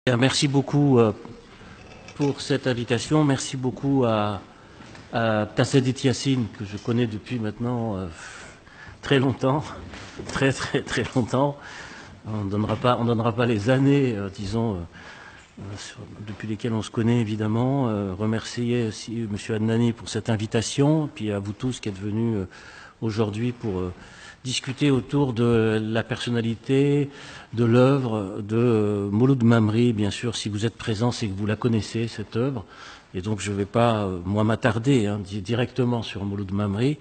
Merci beaucoup pour cette invitation. Merci beaucoup à Tassadit Yassine, que je connais depuis maintenant très longtemps, très longtemps. On ne donnera pas les années, depuis lesquelles on se connaît évidemment. Remercier aussi M. Adnani pour cette invitation, puis à vous tous qui êtes venus aujourd'hui pour discuter autour de la personnalité, de l'œuvre de Mouloud Mamri. Bien sûr, si vous êtes présents, c'est que vous la connaissez, cette œuvre. Et donc je ne vais pas, moi, m'attarder directement sur Mouloud Mamri,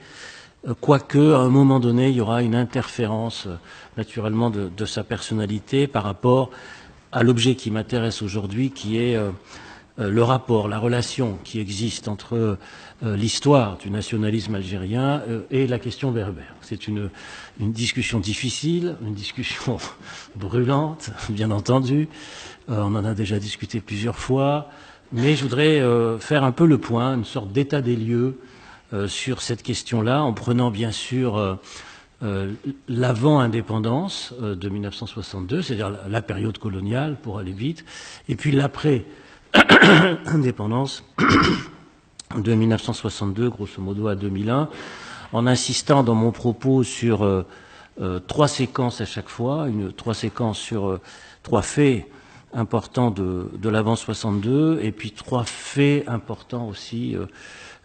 quoique, à un moment donné, il y aura une interférence, naturellement, de sa personnalité par rapport à l'objet qui m'intéresse aujourd'hui, qui est le rapport, la relation qui existe entre l'histoire du nationalisme algérien et la question berbère. C'est une discussion difficile, une discussion brûlante, bien entendu. On en a déjà discuté plusieurs fois, mais je voudrais faire un peu le point, une sorte d'état des lieux sur cette question-là, en prenant bien sûr l'avant-indépendance de 1962, c'est-à-dire la période coloniale, pour aller vite, et puis l'après-indépendance de 1962, grosso modo à 2001, en insistant dans mon propos sur trois séquences à chaque fois, trois séquences sur trois faits importants de l'avant 62, et puis trois faits importants aussi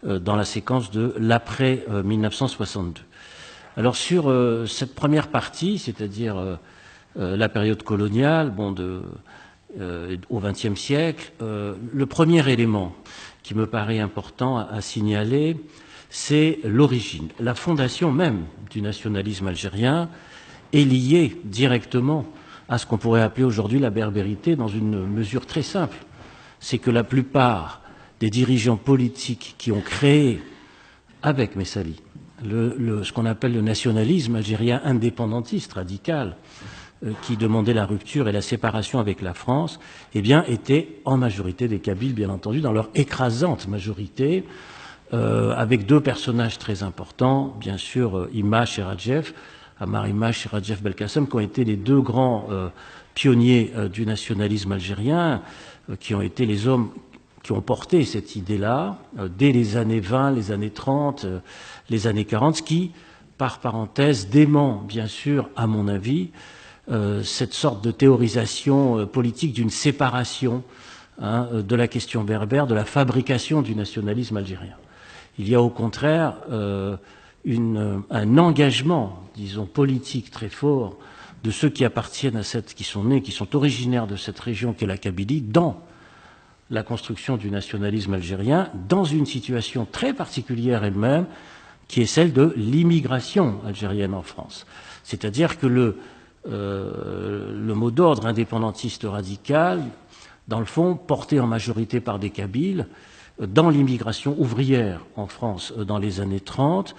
dans la séquence de l'après 1962. Alors sur cette première partie, c'est-à-dire la période coloniale, au XXe siècle, le premier élément qui me paraît important à signaler, c'est l'origine. La fondation même du nationalisme algérien est liée directement à ce qu'on pourrait appeler aujourd'hui la berbérité dans une mesure très simple. C'est que la plupart des dirigeants politiques qui ont créé, avec Messali, ce qu'on appelle le nationalisme algérien indépendantiste, radical, qui demandait la rupture et la séparation avec la France, eh bien, étaient en majorité des Kabyles, bien entendu, dans leur écrasante majorité, avec deux personnages très importants, bien sûr, Imach et Radjef, Amar Imach et Radjef Belkacem, qui ont été les deux grands pionniers du nationalisme algérien, qui ont été les hommes qui ont porté cette idée-là dès les années 20, les années 30, les années 40, ce qui, par parenthèse, dément, bien sûr, à mon avis, cette sorte de théorisation politique d'une séparation de la question berbère, de la fabrication du nationalisme algérien. Il y a au contraire un engagement, disons, politique très fort de ceux qui appartiennent à qui sont nés, qui sont originaires de cette région qu'est la Kabylie, dans la construction du nationalisme algérien, dans une situation très particulière elle-même, qui est celle de l'immigration algérienne en France. C'est-à-dire que le mot d'ordre indépendantiste radical, dans le fond, porté en majorité par des Kabyles, dans l'immigration ouvrière en France dans les années 30,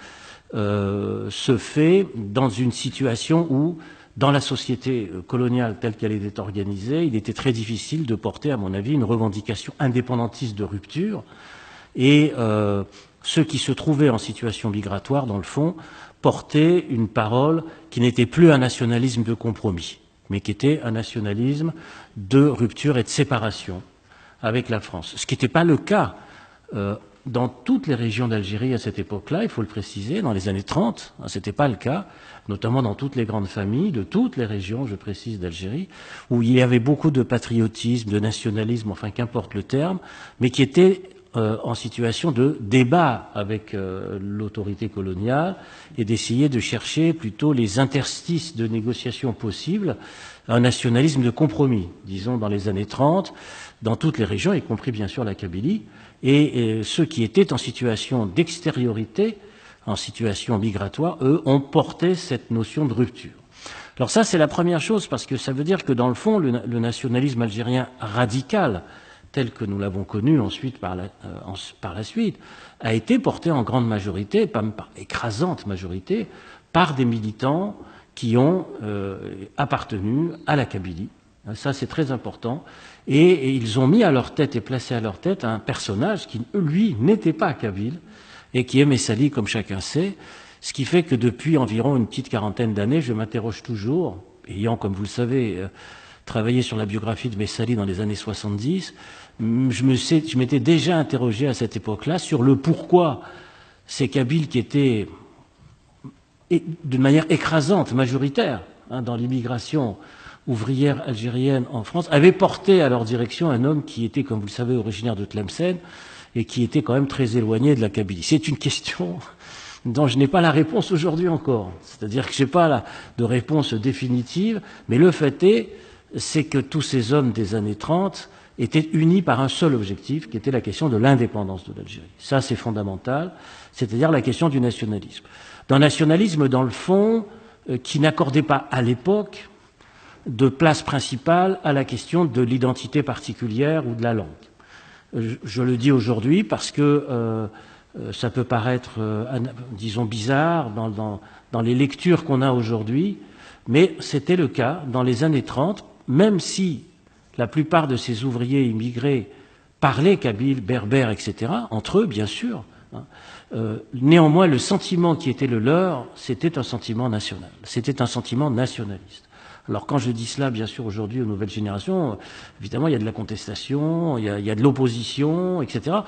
se fait dans une situation où, dans la société coloniale telle qu'elle était organisée, il était très difficile de porter, à mon avis, une revendication indépendantiste de rupture. Et ceux qui se trouvaient en situation migratoire, dans le fond, portaient une parole qui n'était plus un nationalisme de compromis, mais qui était un nationalisme de rupture et de séparation avec la France. Ce qui n'était pas le cas dans toutes les régions d'Algérie à cette époque-là, il faut le préciser, dans les années 30, ce n'était pas le cas, notamment dans toutes les grandes familles de toutes les régions, je précise, d'Algérie, où il y avait beaucoup de patriotisme, de nationalisme, enfin qu'importe le terme, mais qui étaient en situation de débat avec l'autorité coloniale et d'essayer de chercher plutôt les interstices de négociation possibles, un nationalisme de compromis, disons dans les années 30, dans toutes les régions, y compris bien sûr la Kabylie, et ceux qui étaient en situation d'extériorité, en situation migratoire, eux, ont porté cette notion de rupture. Alors ça, c'est la première chose, parce que ça veut dire que dans le fond, le nationalisme algérien radical, tel que nous l'avons connu ensuite par la suite, a été porté en grande majorité, pas par écrasante majorité, par des militants qui ont appartenu à la Kabylie. Ça, c'est très important. Et ils ont mis à leur tête et placé à leur tête un personnage qui, lui, n'était pas kabyle et qui est Messali, comme chacun sait. Ce qui fait que depuis environ une petite quarantaine d'années, je m'interroge toujours, ayant, comme vous le savez, travaillé sur la biographie de Messali dans les années 70, je m'étais déjà interrogé à cette époque-là sur le pourquoi ces Kabyles qui étaient d'une manière écrasante, majoritaire, dans l'immigration ouvrière algérienne en France, avaient porté à leur direction un homme qui était, comme vous le savez, originaire de Tlemcen et qui était quand même très éloigné de la Kabylie. C'est une question dont je n'ai pas la réponse aujourd'hui encore. C'est-à-dire que je n'ai pas de réponse définitive, mais le fait c'est que tous ces hommes des années 30 étaient unis par un seul objectif, qui était la question de l'indépendance de l'Algérie. Ça, c'est fondamental, c'est-à-dire la question du nationalisme. D'un nationalisme, dans le fond, qui n'accordait pas à l'époque de place principale à la question de l'identité particulière ou de la langue. Je le dis aujourd'hui parce que ça peut paraître, disons, bizarre dans les lectures qu'on a aujourd'hui, mais c'était le cas dans les années 30, même si la plupart de ces ouvriers immigrés parlaient kabyle, berbère, etc., entre eux, bien sûr. Néanmoins, le sentiment qui était le leur, c'était un sentiment national, c'était un sentiment nationaliste. Alors quand je dis cela, bien sûr, aujourd'hui aux nouvelles générations, évidemment, il y a de la contestation, il y a de l'opposition, etc.,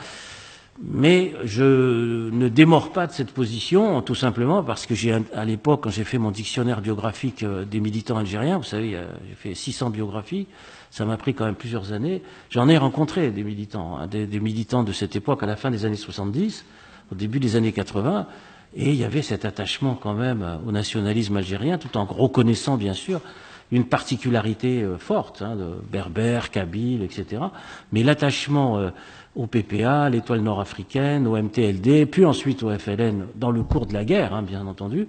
mais je ne démords pas de cette position, tout simplement parce que à l'époque, quand j'ai fait mon dictionnaire biographique des militants algériens, vous savez, j'ai fait 600 biographies, ça m'a pris quand même plusieurs années, j'en ai rencontré des militants, des militants de cette époque à la fin des années 70, au début des années 80, et il y avait cet attachement quand même au nationalisme algérien, tout en reconnaissant bien sûr une particularité forte, de berbère, kabyle, etc. Mais l'attachement au PPA, l'étoile nord-africaine, au MTLD, puis ensuite au FLN dans le cours de la guerre, bien entendu,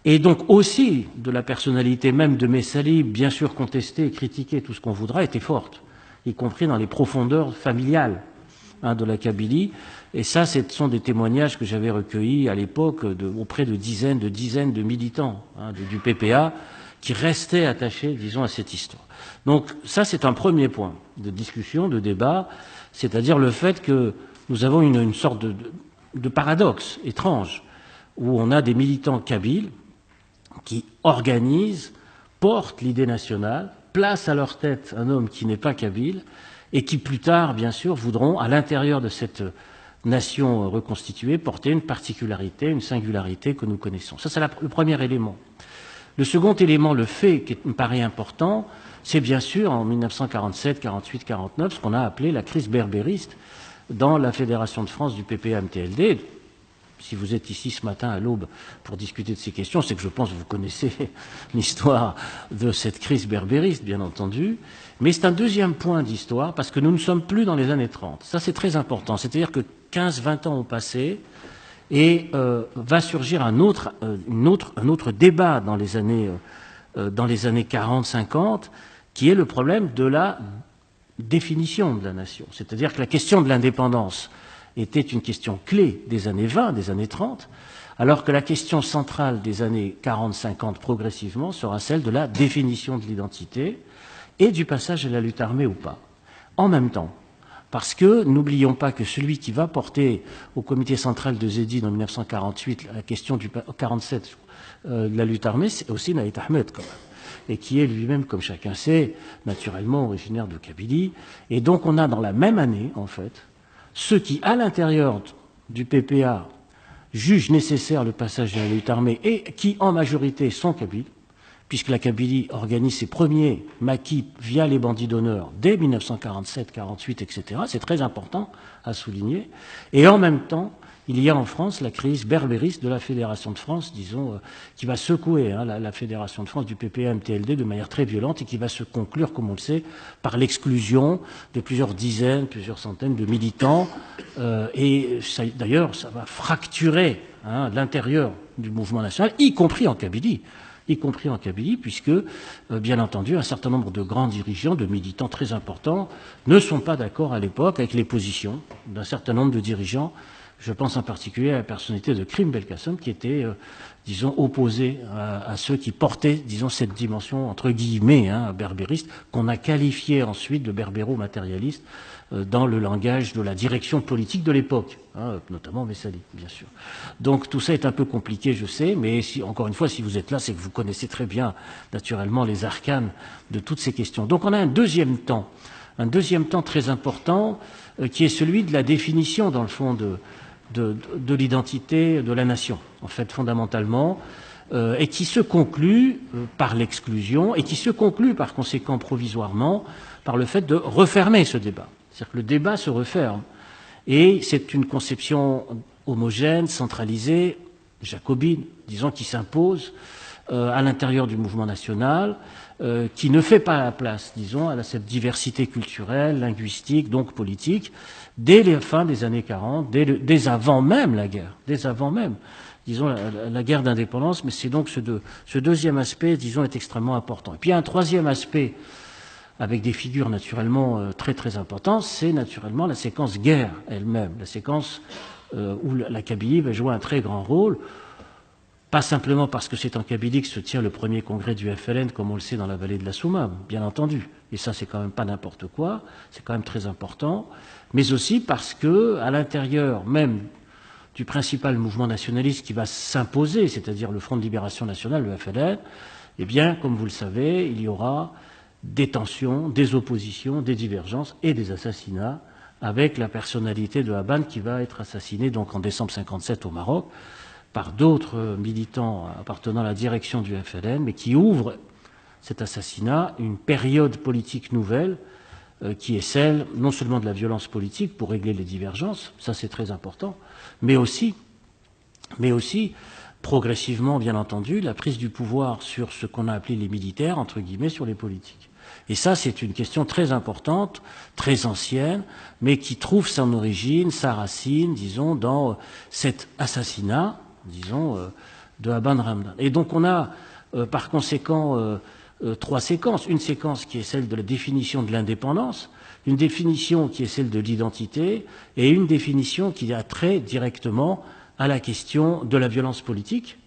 et donc aussi de la personnalité même de Messali, bien sûr contestée, critiquée, tout ce qu'on voudra, était forte, y compris dans les profondeurs familiales de la Kabylie. Et ça, ce sont des témoignages que j'avais recueillis à l'époque auprès de dizaines de militants du PPA qui restaient attachés, disons, à cette histoire. Donc ça, c'est un premier point de discussion, de débat, c'est-à-dire le fait que nous avons une sorte de paradoxe étrange, où on a des militants kabyles qui organisent, portent l'idée nationale, placent à leur tête un homme qui n'est pas kabyle, et qui plus tard, bien sûr, voudront, à l'intérieur de cette nation reconstituée, porter une particularité, une singularité que nous connaissons. Ça, c'est le premier élément. Le second élément, le fait qui me paraît important, c'est bien sûr en 1947, 48, 49, ce qu'on a appelé la crise berbériste dans la Fédération de France du PPA-MTLD. Si vous êtes ici ce matin à l'aube pour discuter de ces questions, c'est que je pense que vous connaissez l'histoire de cette crise berbériste, bien entendu. Mais c'est un deuxième point d'histoire, parce que nous ne sommes plus dans les années 30. Ça, c'est très important. C'est-à-dire que 15-20 ans ont passé, et va surgir un autre débat dans les années 40-50, qui est le problème de la définition de la nation. C'est-à-dire que la question de l'indépendance était une question clé des années 20, des années 30, alors que la question centrale des années 40-50 progressivement sera celle de la définition de l'identité et du passage à la lutte armée ou pas. En même temps, parce que n'oublions pas que celui qui va porter au comité central de Zedine en 1948 la question du 47 de la lutte armée, c'est aussi Naït Ahmed quand même, et qui est lui-même, comme chacun sait, naturellement originaire de Kabylie. Et donc on a dans la même année, en fait, ceux qui, à l'intérieur du PPA, jugent nécessaire le passage à la lutte armée et qui, en majorité, sont kabyles, puisque la Kabylie organise ses premiers maquis via les bandits d'honneur dès 1947, 48, etc. C'est très important à souligner. Et en même temps, il y a en France la crise berbériste de la Fédération de France, disons, qui va secouer la Fédération de France du PPA-MTLD de manière très violente et qui va se conclure, comme on le sait, par l'exclusion de plusieurs dizaines, plusieurs centaines de militants. Et d'ailleurs, ça va fracturer l'intérieur du mouvement national, y compris en Kabylie, puisque, bien entendu, un certain nombre de grands dirigeants, de militants très importants, ne sont pas d'accord à l'époque avec les positions d'un certain nombre de dirigeants Je pense en particulier à la personnalité de Krim Belkacem, qui était, disons, opposé à ceux qui portaient, disons, cette dimension, entre guillemets, berbériste, qu'on a qualifié ensuite de berbéro-matérialiste dans le langage de la direction politique de l'époque, notamment Messali, bien sûr. Donc tout ça est un peu compliqué, je sais, mais encore une fois, si vous êtes là, c'est que vous connaissez très bien, naturellement, les arcanes de toutes ces questions. Donc on a un deuxième temps très important, qui est celui de la définition, dans le fond, de l'identité de la nation, en fait, fondamentalement, et qui se conclut par l'exclusion, et qui se conclut, par conséquent, provisoirement, par le fait de refermer ce débat. C'est-à-dire que le débat se referme. Et c'est une conception homogène, centralisée, jacobine, disons, qui s'impose à l'intérieur du mouvement national, qui ne fait pas la place, disons, à cette diversité culturelle, linguistique, donc politique, dès la fin des années 40, dès avant même la guerre, disons, la guerre d'indépendance, mais c'est donc ce deuxième aspect, disons, est extrêmement important. Et puis il y a un troisième aspect, avec des figures naturellement très très importantes, c'est naturellement la séquence guerre elle-même, la séquence où la Kabylie va jouer un très grand rôle, pas simplement parce que c'est en Kabylie que se tient le premier congrès du FLN, comme on le sait dans la vallée de la Soumam, bien entendu, et ça c'est quand même pas n'importe quoi, c'est quand même très important, mais aussi parce que à l'intérieur même du principal mouvement nationaliste qui va s'imposer, c'est-à-dire le Front de Libération Nationale, le FLN, eh bien, comme vous le savez, il y aura des tensions, des oppositions, des divergences et des assassinats, avec la personnalité de Haban qui va être assassiné donc en décembre 57 au Maroc par d'autres militants appartenant à la direction du FLN, mais qui ouvre cet assassinat une période politique nouvelle qui est celle non seulement de la violence politique pour régler les divergences, ça c'est très important, mais aussi progressivement, bien entendu, la prise du pouvoir sur ce qu'on a appelé les militaires, entre guillemets, sur les politiques. Et ça, c'est une question très importante, très ancienne, mais qui trouve son origine, sa racine, disons, dans cet assassinat, disons, de Haban Ramdan. Et donc on a, par conséquent, trois séquences. Une séquence qui est celle de la définition de l'indépendance, une définition qui est celle de l'identité, et une définition qui a trait directement à la question de la violence politique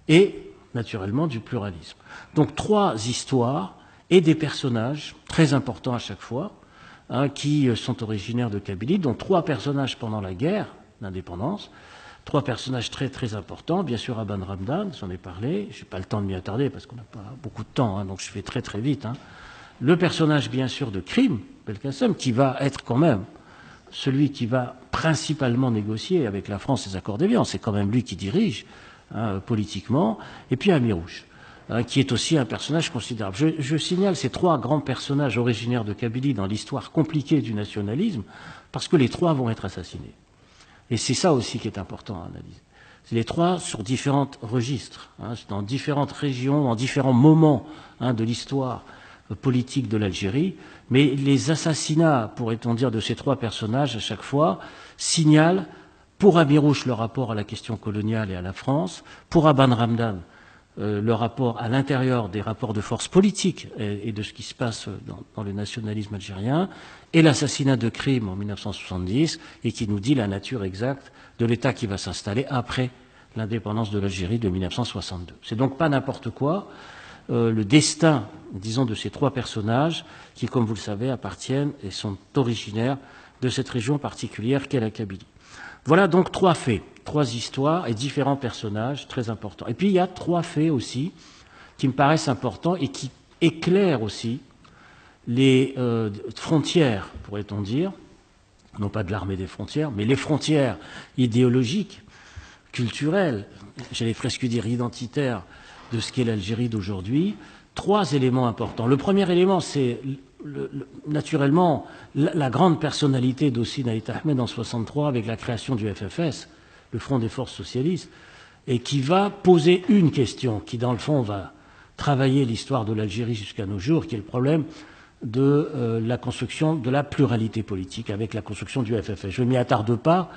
et, naturellement, du pluralisme. Donc trois histoires et des personnages très importants à chaque fois, qui sont originaires de Kabylie, dont trois personnages pendant la guerre d'indépendance, trois personnages très très importants, bien sûr Haban Ramdan, j'en ai parlé, je n'ai pas le temps de m'y attarder parce qu'on n'a pas beaucoup de temps, donc je fais très très vite. Le personnage bien sûr de Krim Belkacem, qui va être quand même celui qui va principalement négocier avec la France les accords d'Évian, c'est quand même lui qui dirige politiquement, et puis Amirouche, qui est aussi un personnage considérable. Je signale ces trois grands personnages originaires de Kabylie dans l'histoire compliquée du nationalisme, parce que les trois vont être assassinés. Et c'est ça aussi qui est important à analyser. C'est les trois sur différents registres, dans différentes régions, en différents moments de l'histoire politique de l'Algérie, mais les assassinats, pourrait-on dire, de ces trois personnages à chaque fois signalent pour Amirouche le rapport à la question coloniale et à la France, pour Haban Ramdan le rapport à l'intérieur des rapports de force politiques et de ce qui se passe dans le nationalisme algérien, et l'assassinat de Krim en 1970, et qui nous dit la nature exacte de l'État qui va s'installer après l'indépendance de l'Algérie de 1962. C'est donc pas n'importe quoi. Le destin, disons, de ces trois personnages qui, comme vous le savez, appartiennent et sont originaires de cette région particulière qu'est la Kabylie. Voilà donc trois faits, trois histoires et différents personnages très importants. Et puis il y a trois faits aussi qui me paraissent importants et qui éclairent aussi les frontières, pourrait-on dire, non pas de l'armée des frontières, mais les frontières idéologiques, culturelles, j'allais presque dire identitaires, de ce qu'est l'Algérie d'aujourd'hui. Trois éléments importants. Le premier élément, c'est naturellement la grande personnalité d'Hossein Ait Ahmed en 1963 avec la création du FFS, le Front des Forces Socialistes, et qui va poser une question qui, dans le fond, va travailler l'histoire de l'Algérie jusqu'à nos jours, qui est le problème de la construction de la pluralité politique avec la construction du FFS. Je ne m'y attarde pas,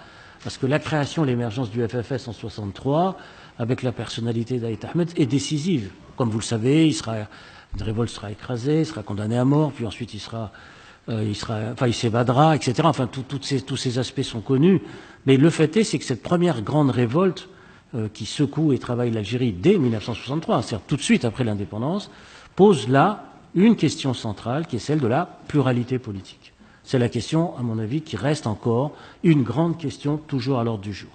parce que la création, l'émergence du FFS en 1963, avec la personnalité d'Ait Ahmed, est décisive. Comme vous le savez, une révolte sera écrasée, il sera condamné à mort, puis ensuite il sera il s'évadera, etc. Enfin, tous ces aspects sont connus. Mais le fait est, c'est que cette première grande révolte qui secoue et travaille l'Algérie dès 1963, c'est-à-dire tout de suite après l'indépendance, pose là une question centrale qui est celle de la pluralité politique. C'est la question, à mon avis, qui reste encore une grande question toujours à l'ordre du jour.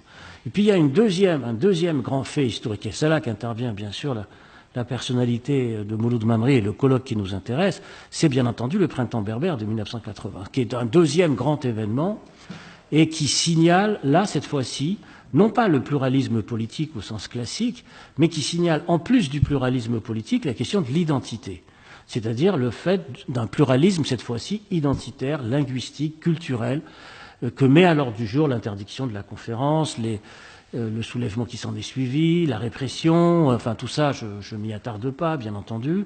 Et puis il y a un deuxième grand fait historique, et c'est là qu'intervient bien sûr la personnalité de Mouloud Mamri et le colloque qui nous intéresse, c'est bien entendu le printemps berbère de 1980, qui est un deuxième grand événement et qui signale, là, cette fois-ci, non pas le pluralisme politique au sens classique, mais qui signale, en plus du pluralisme politique, la question de l'identité. C'est-à-dire le fait d'un pluralisme, cette fois-ci, identitaire, linguistique, culturel, que met à l'ordre du jour l'interdiction de la conférence, le soulèvement qui s'en est suivi, la répression, enfin tout ça, je m'y attarde pas, bien entendu.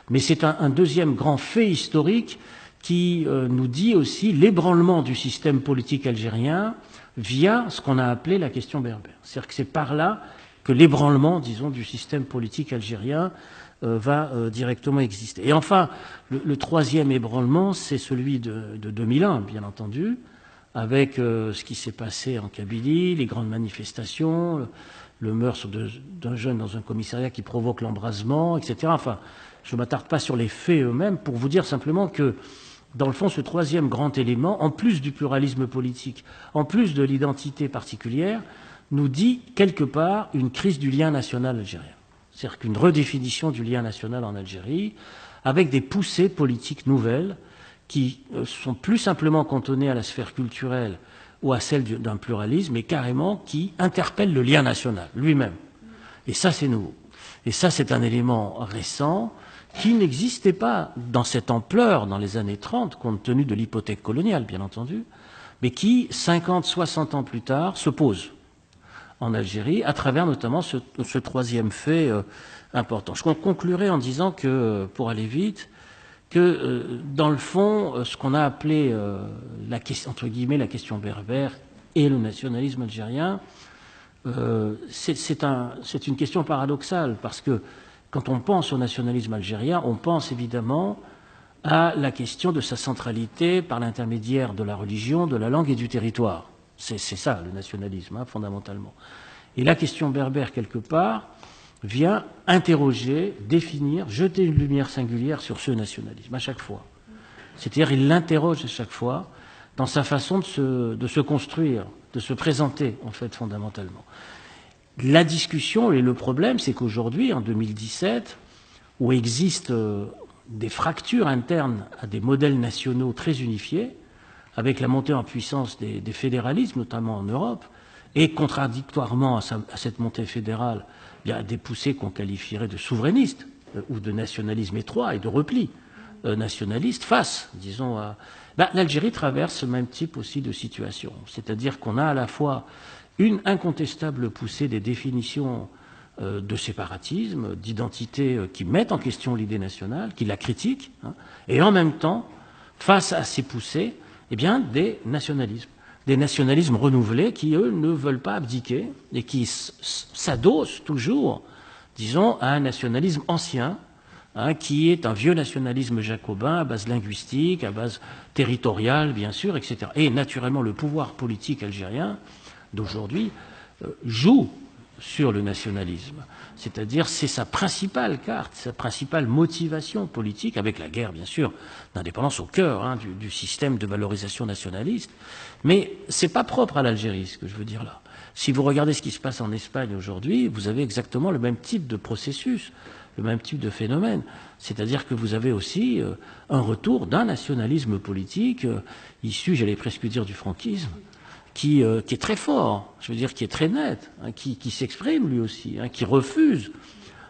Mais c'est un deuxième grand fait historique qui nous dit aussi l'ébranlement du système politique algérien via ce qu'on a appelé la question berbère. C'est-à-dire que c'est par là que l'ébranlement, disons, du système politique algérien va directement exister. Et enfin, le troisième ébranlement, c'est celui de 2001, bien entendu, avec ce qui s'est passé en Kabylie, les grandes manifestations, le meurtre d'un jeune dans un commissariat qui provoque l'embrasement, etc. Enfin, je ne m'attarde pas sur les faits eux-mêmes pour vous dire simplement que, dans le fond, ce troisième grand élément, en plus du pluralisme politique, en plus de l'identité particulière, nous dit quelque part une crise du lien national algérien. C'est-à-dire qu'une redéfinition du lien national en Algérie, avec des poussées politiques nouvelles qui sont plus simplement cantonnées à la sphère culturelle ou à celle d'un pluralisme, mais carrément qui interpellent le lien national lui-même. Et ça, c'est nouveau. Et ça, c'est un élément récent qui n'existait pas dans cette ampleur dans les années 30, compte tenu de l'hypothèque coloniale, bien entendu, mais qui, 50, 60 ans plus tard, se pose en Algérie, à travers notamment ce troisième fait important. Je conclurai en disant que, pour aller vite, que dans le fond, ce qu'on a appelé la question, entre guillemets, la question berbère et le nationalisme algérien, c'est une question paradoxale, parce que quand on pense au nationalisme algérien, on pense évidemment à la question de sa centralité par l'intermédiaire de la religion, de la langue et du territoire. C'est ça, le nationalisme, hein, fondamentalement. Et la question berbère, quelque part, vient interroger, définir, jeter une lumière singulière sur ce nationalisme, à chaque fois. C'est-à-dire, il l'interroge à chaque fois dans sa façon de se construire, de se présenter, en fait, fondamentalement. La discussion et le problème, c'est qu'aujourd'hui, en 2017, où existent des fractures internes à des modèles nationaux très unifiés, avec la montée en puissance des fédéralismes, notamment en Europe, et contradictoirement à cette montée fédérale, il y a des poussées qu'on qualifierait de souverainistes ou de nationalisme étroit et de repli nationaliste face, disons, à... l'Algérie traverse ce même type aussi de situation. C'est-à-dire qu'on a à la fois une incontestable poussée des définitions de séparatisme, d'identité qui mettent en question l'idée nationale, qui la critiquent, hein, et en même temps, face à ces poussées, eh bien, des nationalismes renouvelés qui, eux, ne veulent pas abdiquer et qui s'adossent toujours, disons, à un nationalisme ancien, hein, qui est un vieux nationalisme jacobin à base linguistique, à base territoriale, bien sûr, etc. Et naturellement, le pouvoir politique algérien d'aujourd'hui joue sur le nationalisme. C'est-à-dire, c'est sa principale carte, sa principale motivation politique, avec la guerre, bien sûr, d'indépendance au cœur, hein, du système de valorisation nationaliste. Mais c'est pas propre à l'Algérie, ce que je veux dire là. Si vous regardez ce qui se passe en Espagne aujourd'hui, vous avez exactement le même type de processus, le même type de phénomène. C'est-à-dire que vous avez aussi un retour d'un nationalisme politique issu, j'allais presque dire, du franquisme, qui est très fort, je veux dire, qui est très net, hein, qui s'exprime lui aussi, hein, qui refuse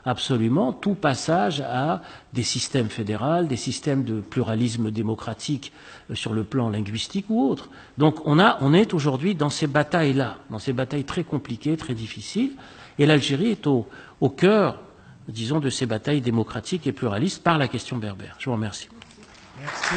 absolument tout passage à des systèmes fédéraux, des systèmes de pluralisme démocratique sur le plan linguistique ou autre. Donc on est aujourd'hui dans ces batailles-là, dans ces batailles très compliquées, très difficiles, et l'Algérie est au cœur, disons, de ces batailles démocratiques et pluralistes par la question berbère. Je vous remercie. Merci.